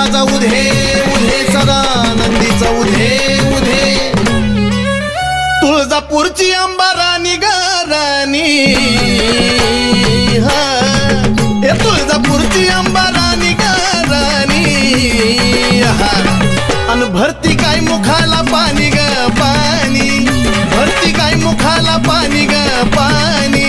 माझा उधे उधे सदा नंदीचा उधे उधे तुळजापूरची अंबा राणी ग राणी हे तुळजापूरची अंबा राणी ग राणी अन भरती काय मुखाला पाणी ग पाणी भरती काय मुखाला पाणी ग पाणी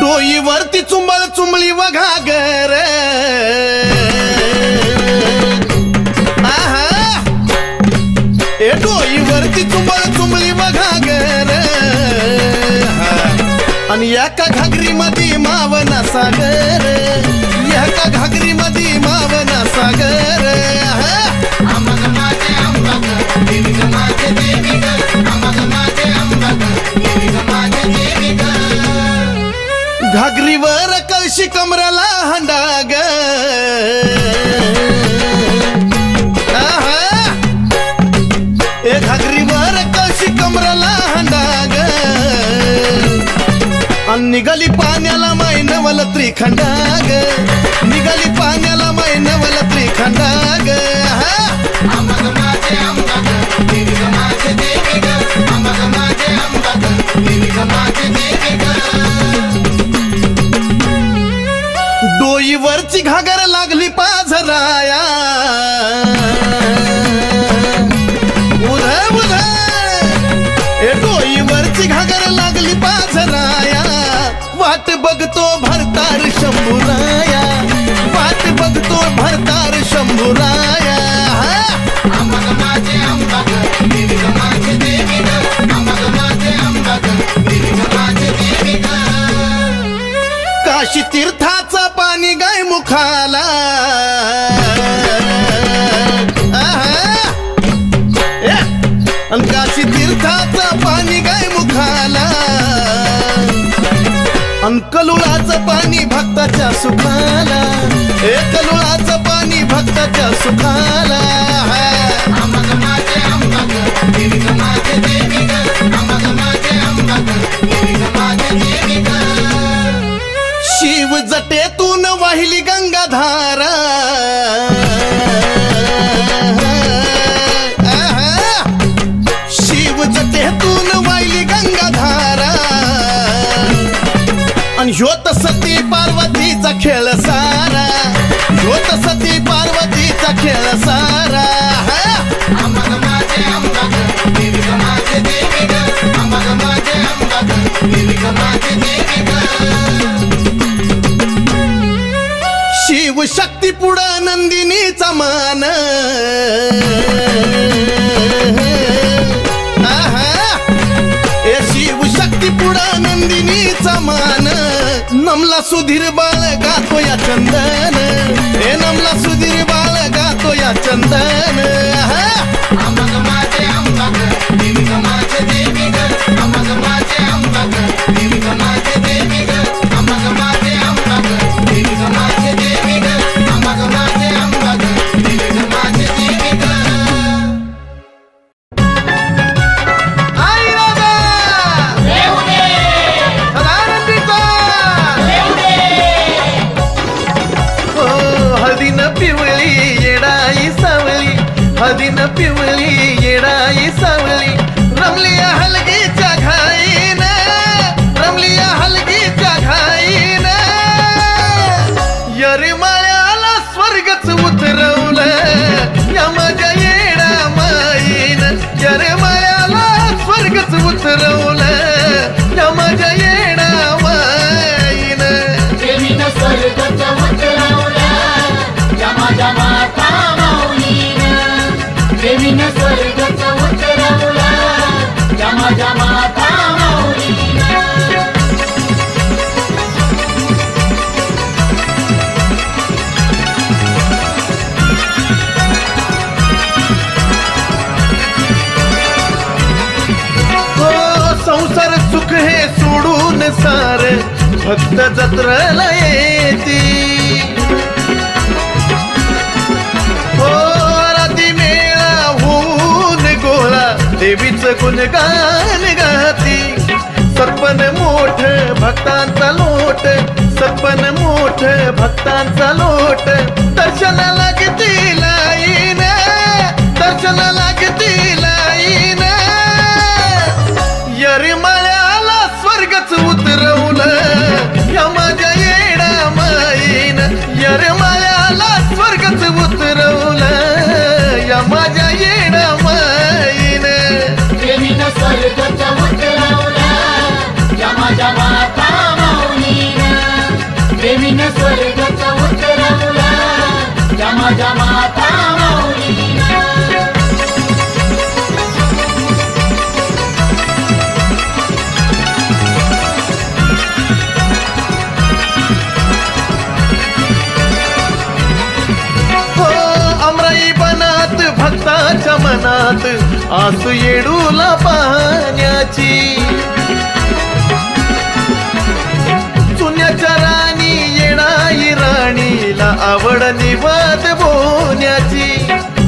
डोईवरती चुंबळ चुंबळी वघागर डोईवरती चुंबळ चुंबळी वघागर आणि एका घागरी मध्ये मावना सागर एका घागरी मध्ये मावना सागर घागरीवर कळशी कमराला हंडाग घागरीवर कळशी कमराला हंडाग निघाली पाण्याला मैनवल त्रिखंडाग निघाली पाण्याला मैनवल त्रिखंडाग डोईवरची घागर लागली पाझराया उध उध डोईवरची घागर लागली पाझराया वाट बघतो भरतार शंभूराया वाट बघतो भरतार शंभूराया काशी तीर्थाचा पाणी गाय मुखाला काशी तीर्थाचा पाणी गाय मुखाला कलुळाचं पाणी भक्ताच्या सुखाला कलुळाचं पाणी भक्ताच्या सुखाला शिव जटेतून वाहिली गंगाधारा शिव जटेतून वाहिली गंगाधारा आणि ह्योत सती पार्वतीचा खेळ सारा ह्योत सती पार्वतीचा खेळ सारा शिव शक्ती पुढं नंदिनीचा मान शिव शक्ती पुढं नंदिनीचा मान नमला सुधीर बाळ गातो या चंदन हे नमला सुधीर बाळ गातो या चंदन हळदीन पिवळी येडाई सावळी रमली हलगीच्या घाईन रमली हलगीच्या घाईन यरिमाळ्याला स्वर्गच उतरवलं या माझ्या येडा माईन यरिमाळ्याला स्वर्गच उतरवलं या माझ्या येडा माईन देवीनं स्वर्गच उतरवलं या माझ्या माता देवीनं स्वर्गच उतरवलं या माझ्या माता संसार सुख हे सोडून सार भक्त जत्रेला येती देवीचं गुणगान गाती सत्पन मोठ भक्तांचा लोट, सत्पन मोठ भक्तांचा लोट, दर्शना लागती लाईन, दर्शना लागती लाईन. येरमाळ्याला स्वर्गच उतरवलं या माझ्या येडा माईन, येरमाळ्याला स्वर्गच उतरवलं या माझ्या येडा माईन. देवीनं स्वर्गच उतरवलं या माझ्या माता माऊलीनं, देवीनं स्वर्गच उतरवलं या माझ्या माता माऊलीनं. भक्ताच्या मनात आसू येडूला पाहण्याची, चुन्याच्या राणी येडाई राणीला आवड निवद बोण्याची.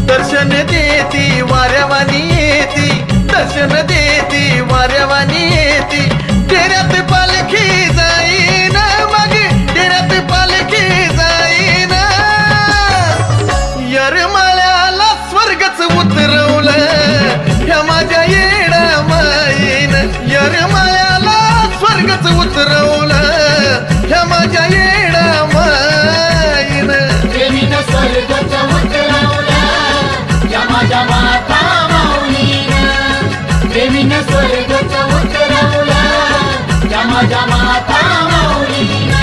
दर्शन देती वाऱ्यावानी येती, दर्शन देती वाऱ्यावानी येती. डेऱ्यात पालखी जाईन मग, डेऱ्यात पालखी जाईन. येरमाळ्याला स्वर्गच उतरवलं ह्या माझ्या येडा माईन, येरमाळ्याला स्वर्गच उतरवलं ह्या माझ्या येडा माईन. देवीनं स्वर्गच उतरवलं या माझ्या माता माऊलीनं, देवीनं स्वर्गच उतरवलं या माझ्या माता माऊलीनं.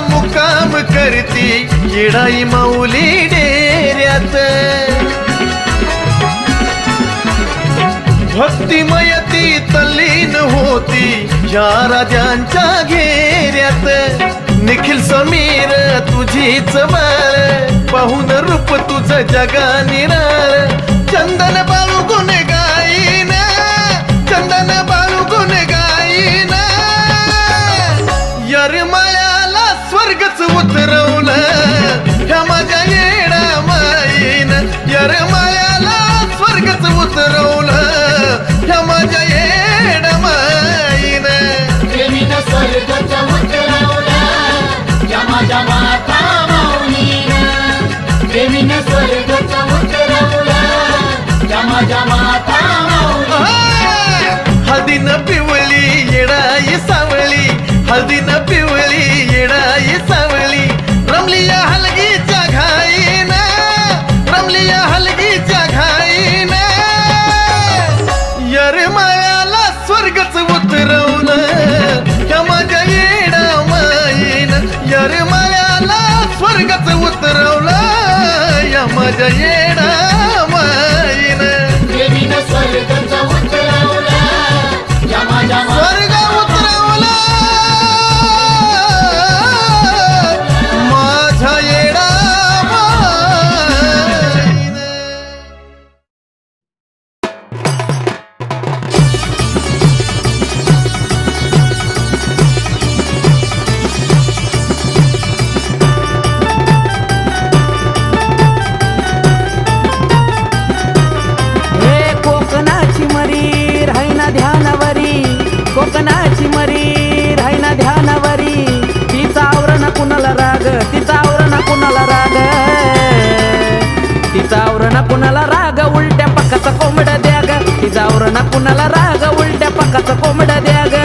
मुक्काम करती येडाई माऊली डेऱ्यात, भक्तिमयती तल्लीन होती या राजांच्या घेऱ्यात. निखिल समीर तुझीच बाळ, पाहून रूप तुझं जगा निराळ. चंदन बाळू गुण गाईन, चंदन बाळू गुण गाईन. येरमाळ्याला स्वर्गच उतरवलं ह्या माझ्या येडा माईन, येरमाळ्याला स्वर्गच उतरवलं ह्या माझ्या येडा माईन. देवीनं स्वर्गच उतरवलं या माझ्या माता माऊलीनं, देवीनं स्वर्गच उतरवलं या माझ्या माता माऊलीनं. हळदीनं पिवळी येडाई सावळी, हळदीनं पिवळी येडाई सावळी. रमली या हलगीच्या घाईन, रमली या हलगीच्या घाईन. येरमाळ्याला स्वर्गच उतरवलं या माझ्या येडा माईन, येरमाळ्याला स्वर्गच उतरवलं या माझ्या येडा माईन. देवीनं स्वर्गच उतरवलं या माझ्या स्वर्ग उतरवलं माझ्या येडा माईन. हे कोकणाची मरी राहिना ध्यानावरी, कोकणाची मरी राहिना ध्यानावरी. तिचा आवरण कुणाला राग, तिचा आवरण कुणाला राग, तिचा आवरण कुणाला राग. उलट्या पक्काचा कोंबड द्या ग, तिचा आवरण कुणाला राग, उलट्या पक्काचा कोंबड द्या ग.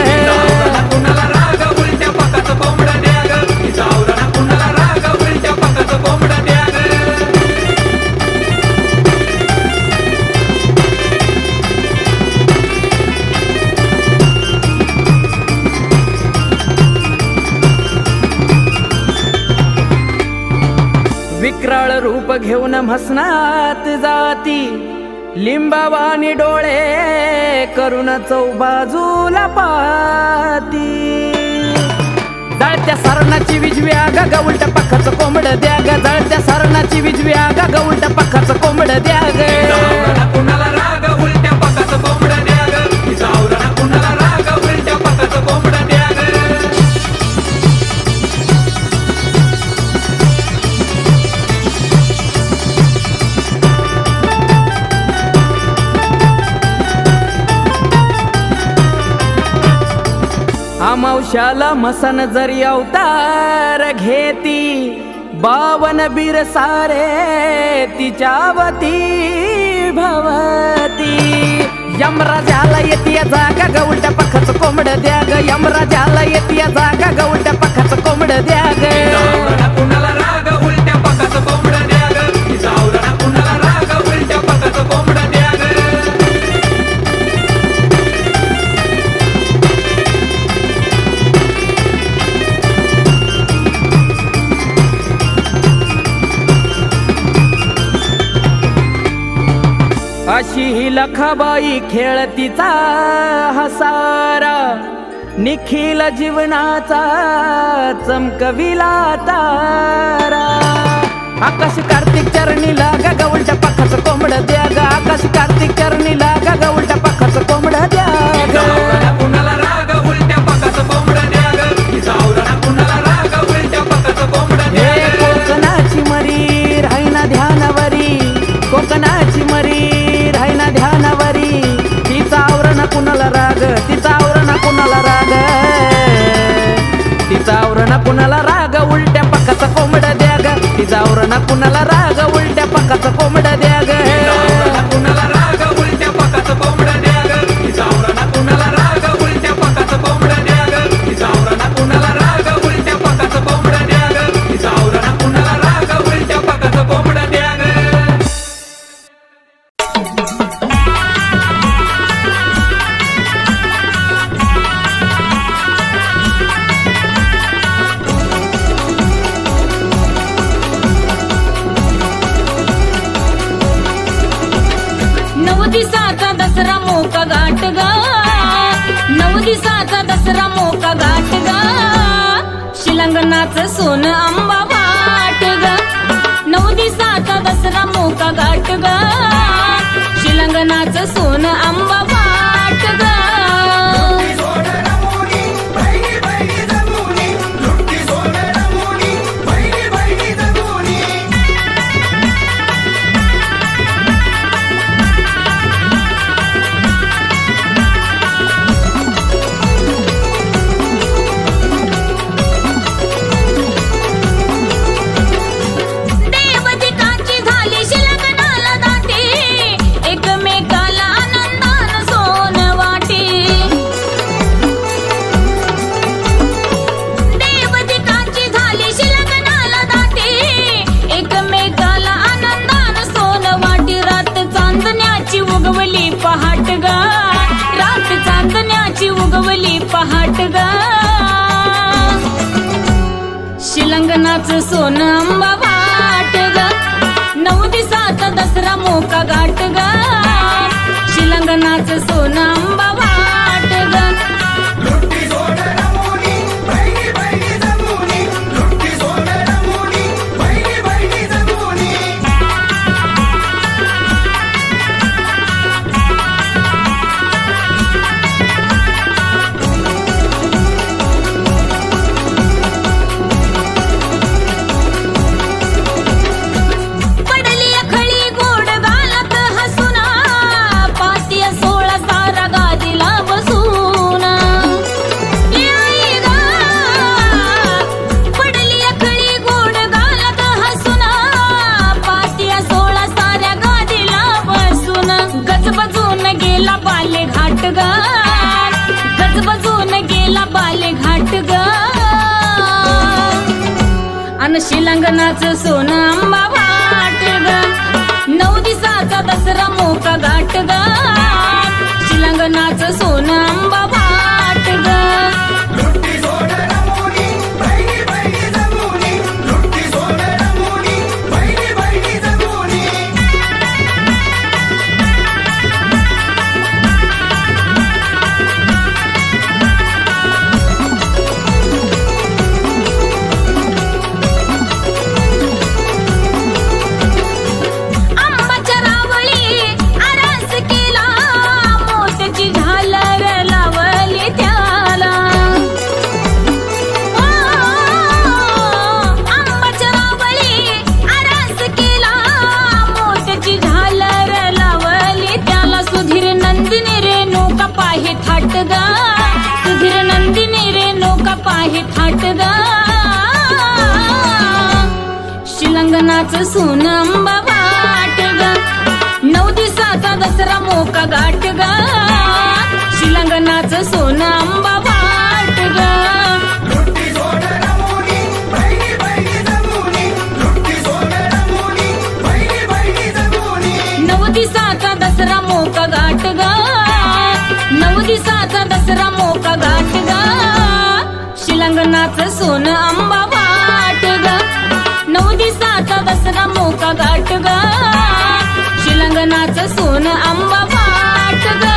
कुणाला राग उलट्या पकाचं कोंबड द्या ग, तिचा आवरण कुणाला राग उलट्या पकाचं कोंबड द्या ग. विक्राळ रूप घेऊन म्हसनात जाती, लिंबावानी डोळे करून चौबाजूला पाती. जळत्या सरणाची विजवी आगा ग, उलट्या पक्काचं कोंबड द्या ग, जळत्या सरणाची विजवी आगा ग, उलट्या पक्काचं कोंबड द्या ग. कुणाला राग उलट्या पकाचं कोंबड द्या ग, तिचा आवरण कुणाला राग उलट्या पकाचं कोंबड द्या ग. अमावश्याला मसन जरी अवतार घेती 52 बीर सारे तिच्यावती भवती यमराजाला येते जागा ग उलट्या पखाचं कोंबड द्या ग यमराजाला येते जागा ग उलट्या पखाचं कोंबड द्या ग कुणाला राग उलट्या पकाचं कोंबड द्या ग जावरा कुणाला राग उलट्या पकाचं कोंबड द्या ग अशी ही लखाबाई खेळतीचा हसारा निखिल जीवनाचा चमकविला तारा आकाश कार्तिक चरणी लागा ग उलट्या पखाचं कोंबड द्या ग आकाश कार्तिक चरणी लागा ग उलट्या पखाचं कोंबड द्या ग कुणाला राग उलट्या पकाचं कोंबड द्या ग जावरा कुणाला राग उलट्या पकाचं कोंबड द्या ग कोकणाची मरी राहिना ध्यानावरी कोकणाची मरी राहिना ध्यानावरी तिचा आवरण कुणाला राग तिचा आवरण कुणाला राग तिचा आवरण कुणाला राग उलट्या पकाचा कोंबड द्या ग तिचा आवरण कुणाला राग उलट्या पकाचा कोंबड द्या ग कुणाला राग उलट्या पकाचं कोंबड द्या ग जावरा कुणाला राग उलट्या पकाचं कोंबड द्या ग जावरा कुणाला राग उलट्या पकाचं कोंबड द्या ग जावरा कुणाला राग उलट्या पकाचं कोंबड द्या ग दिसाचा दसरा मोका गाठ गा 9 दिसाचा दसरा मोका गाठ गा शिलंगणाचं सोनं आंबा वाट गा 9 दिसाचा दसरा मोका गाठ गा शिलंगणाचं सोनं आंबा वाट गा पहाट गा शिलंगणाचं सोनं आंबा वाट गा 9 दिसाचा दसरा मोका गाठ गा शिलंगणाचं सोनं आंबा वाट गा गजबजून गेला बाले घाट ग अन शिलंगणाचं सोनं आंबा वाट ग 9 दिसाचा दसरा मोका गाठ ग शिलंगणाचं सोनं आंबा वाट ग घाट ग शिलंगणाचं सोन अंबा वाट ग 9 दिवसाचा दसरा मोका घाट ग शिलंगणाचं सोन अंबा वाट ग 9 दिवसाचा दसरा मोका घाट ग 9 दिवसाचा दसरा मोका घाट ग शिलंगणाचं सोन अंबा वाट ग 9 दिवसाचा दसरा मोका घाट ग शिलंगणाचं सोन अंबा वाट ग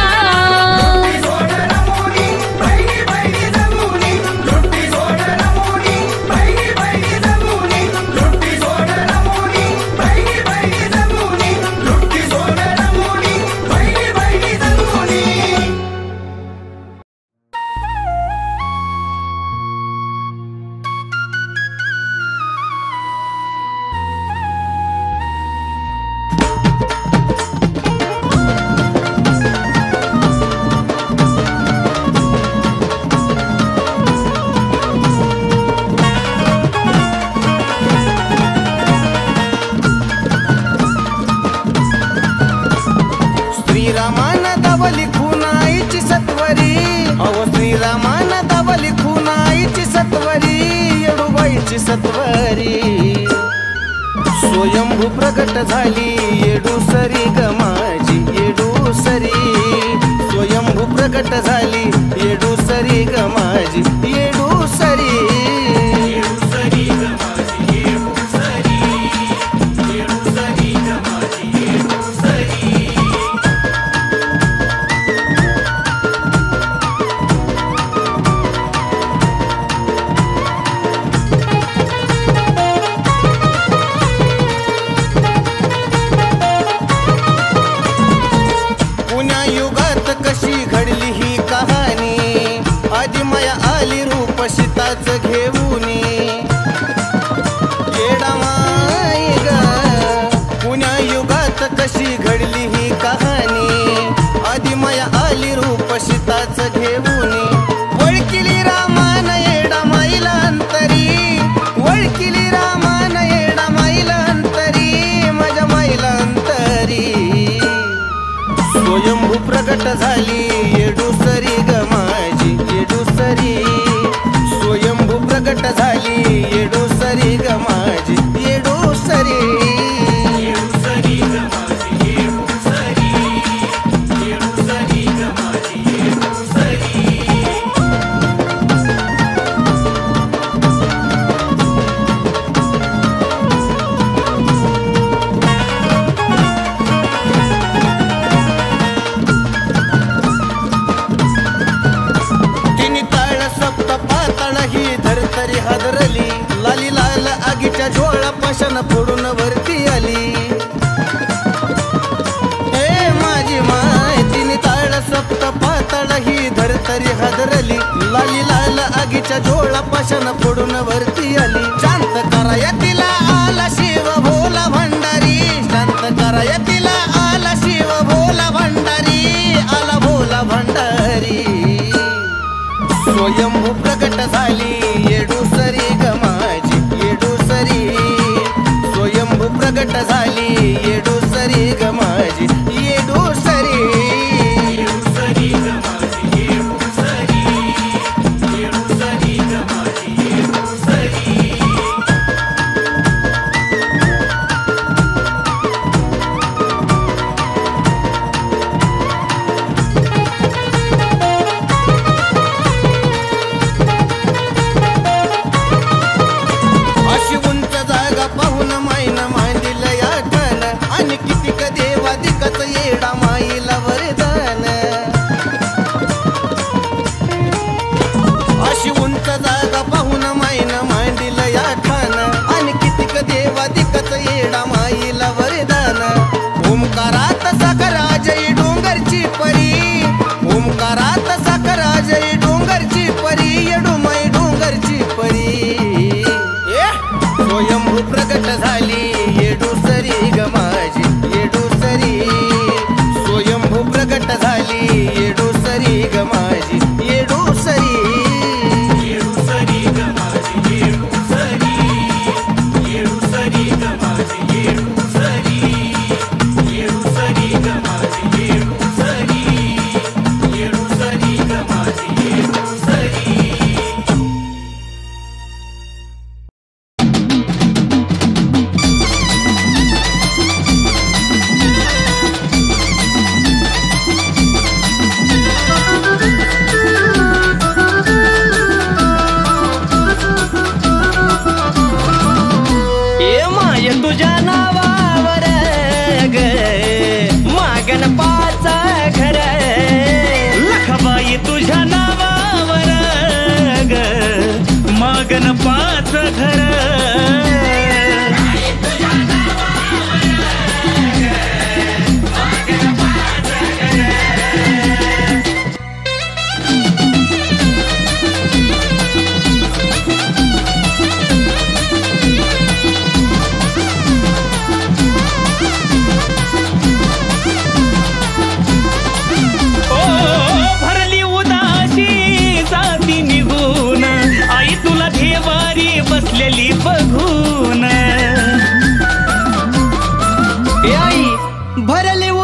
श्रीरामानं दावली खुनाईची सत्वरी अहो श्रीरामानं दावली खुनाईची सत्वरी येडूबाईची सत्वरी स्वयंभू प्रगट झाली येडूसरी ग माझी येडूसरी स्वयंभू प्रगट झाली येडूसरी ग माझी येडूसरी कशी घडली ही कहाणी आदिमाया आली रूप सीताच घेऊन येडामाई ग पुण्या युगात कशी घडली ही कहाणी आदिमाया आली रूप सीताच घेऊन वळकिली रामान येडामाईला अंतरी वळकिली रामान येडामाईला अंतरी माझ्या माईला अंतरी स्वयंभू प्रगट झाली येडूसरी ग माझी येडूसरी स्वयंभू प्रगट झाली येडूसरी ग माझी येडूसरी धरतरी हादरली लाली लाल आगीच्या झोळा पाशानं फोडून वरती आली हे माझी माय तिने ताळ सप्त पाताळ ही धरतरी हादरली लाली लाल आगीच्या झोळा पाशानं फोडून वरती आली शांत कराया तिला आला शिव भोला भंडारी शांत कराया तिला आला शिव भोला भंडारी आला भोला भंडारी स्वयंभू प्रगट झाली येडूसरी ग माझी येडूसरी स्वयंभू प्रगट झाली येडूसरी ग माझी येडूसरी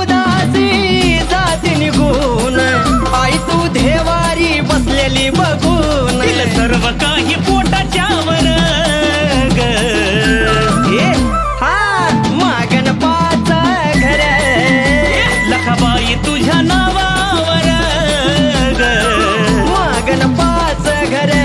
उदासी जाती निघून आई तू देवारी बसलेली बघून सर्व काही पोटाच्या वर ग हा मागण पाच घर लखाबाई तुझ्या नावावर ग मागण पाच घर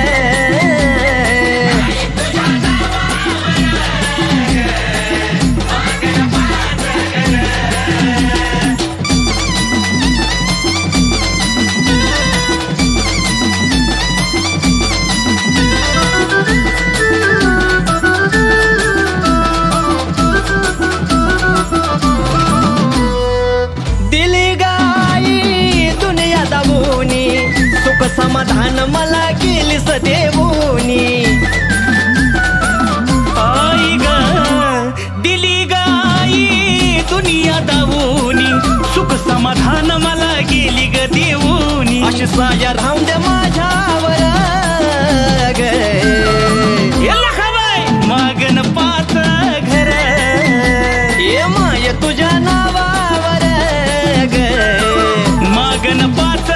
समाधान मला केलीस देवोनी आई ग दिली गाई दुनिया दावूनी सुख समाधान मला गेली ग देवोनी अशी साया राहून दे माझ्यावर ग लखाबाई मागन पाच घर ये माय तुझ्या नावावर ग मागन पाच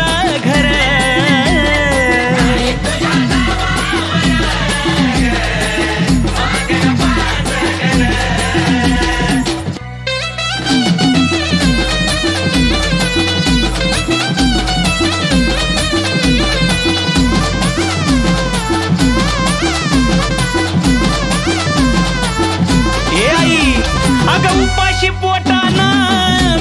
घर उपाशी पोटाना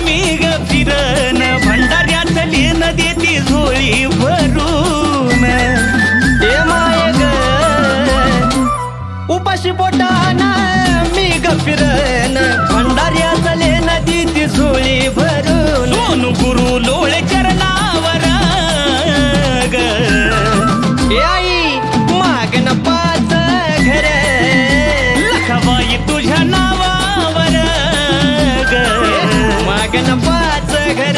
मी ग फिरन भंडाऱ्यात लेन देती झोळी भरून ए माय ग उपाशी पोटाना मी ग फिरन भंडाऱ्यात लेन देती झोळी भरून सोनू गुरु लोळे चरणावर ग ए आई मागन पाच घर लखाबाई तुझ्या नावावर मागन पाच घर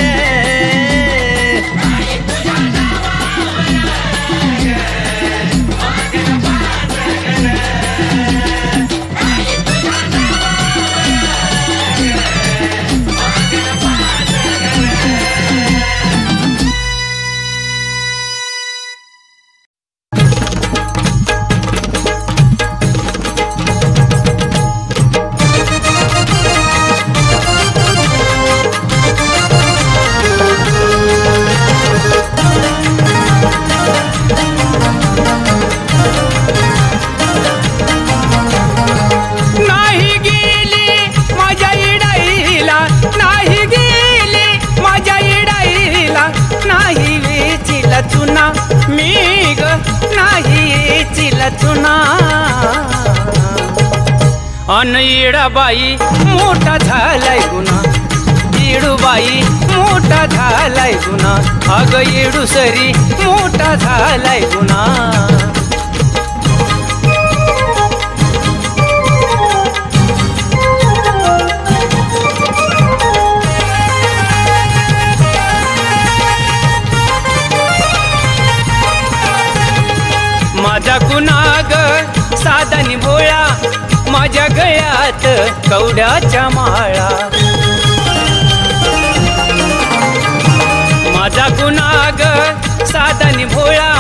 अन येडाबाई मोठा झालाय गुन्हा येडूबाई मोठा झालाय गुन्हा अग येडूसरी मोठा झालाय गुन्हा माझा गुन्हाग साधा नि भोळा माझ्या गळ्यात कवड्याच्या माळा माझा गुन्हाग साधा नि भोळा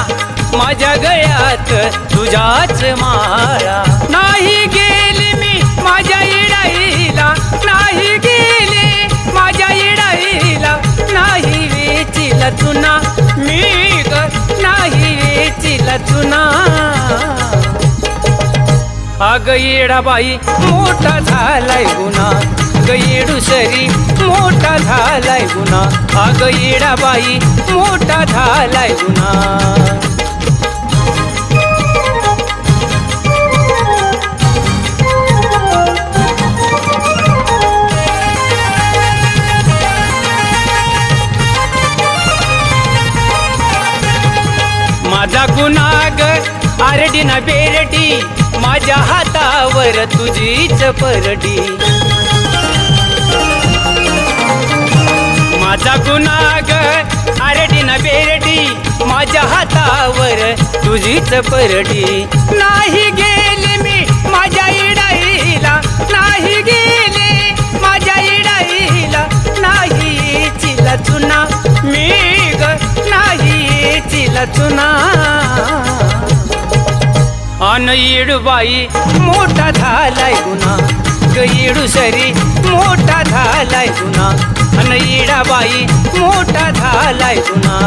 माझ्या गळ्यात तुझ्याच माळा नाही गेली मी माझ्या इडाईला नाही गेली माझ्या इडाईला नाही वेचीला चुना मी ग नाही वेचीला चुना अग येडाबाई मोठा झालाय गुन्हा ग येडूसरी मोठा झालाय गुन्हा अग येडाबाई मोठा झालाय गुन्हा माझा गुन्हाग आरडी ना बेरडी माझ्या हातावर तुझीच परडी माझा गुन्हाग आरडी ना बेरडी माझ्या हातावर तुझीच परडी नाही गेली मी माझ्या इडाईला नाही गेली माझ्या इडाईला नाही येडूबाई मोठा झालाय गुन्हा ग येडू सरी मोठा झालाय गुन्हा अन येडाबाई मोठा झालाय गुन्हा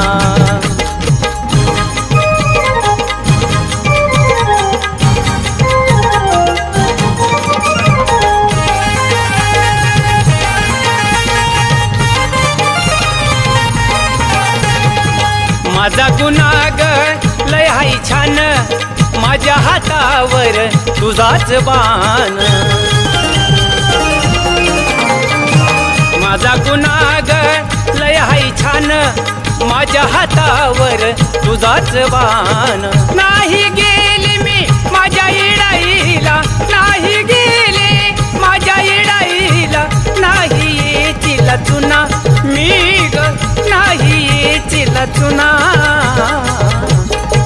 माझा गुन्हा ग लय हाय छान माझ्या हातावर तुझाच बाण माझा गुन्हा ग लय हाय छान माझ्या हातावर तुझाच बाण नाही गेली मी माझ्या येडाईला नाही गेली माझ्या येडाईला नाही येतील चुना मी ग नाही येतील चुना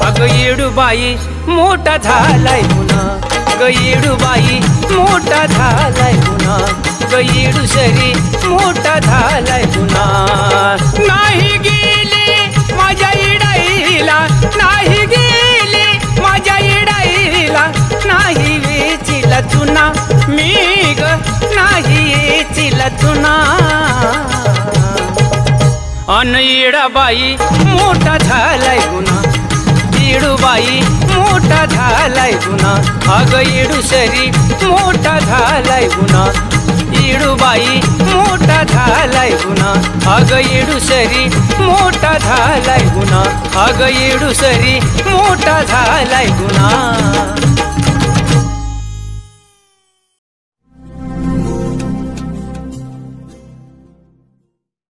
अग येडूबाई मोठा झालाय गुन्हा ग येडूबाई मोठा झालाय गुन्हा ग येडू सरी मोठा झालाय गुन्हा नाही गेली माझ्या येडाईला नाही गेली माझ्या येडाईला नाही वेचील चुना मी ग नाही येचील चुना अन येडाबाई मोठा झालाय गुन्हा येडूबाई मोठा झालाय गुन्हा अग येडू सरी मोठा झालाय गुन्हा येडूबाई मोठा झालाय गुन्हा अग येडू सरी मोठा झालाय गुन्हा अग येडू सरी मोठा झालाय गुन्हा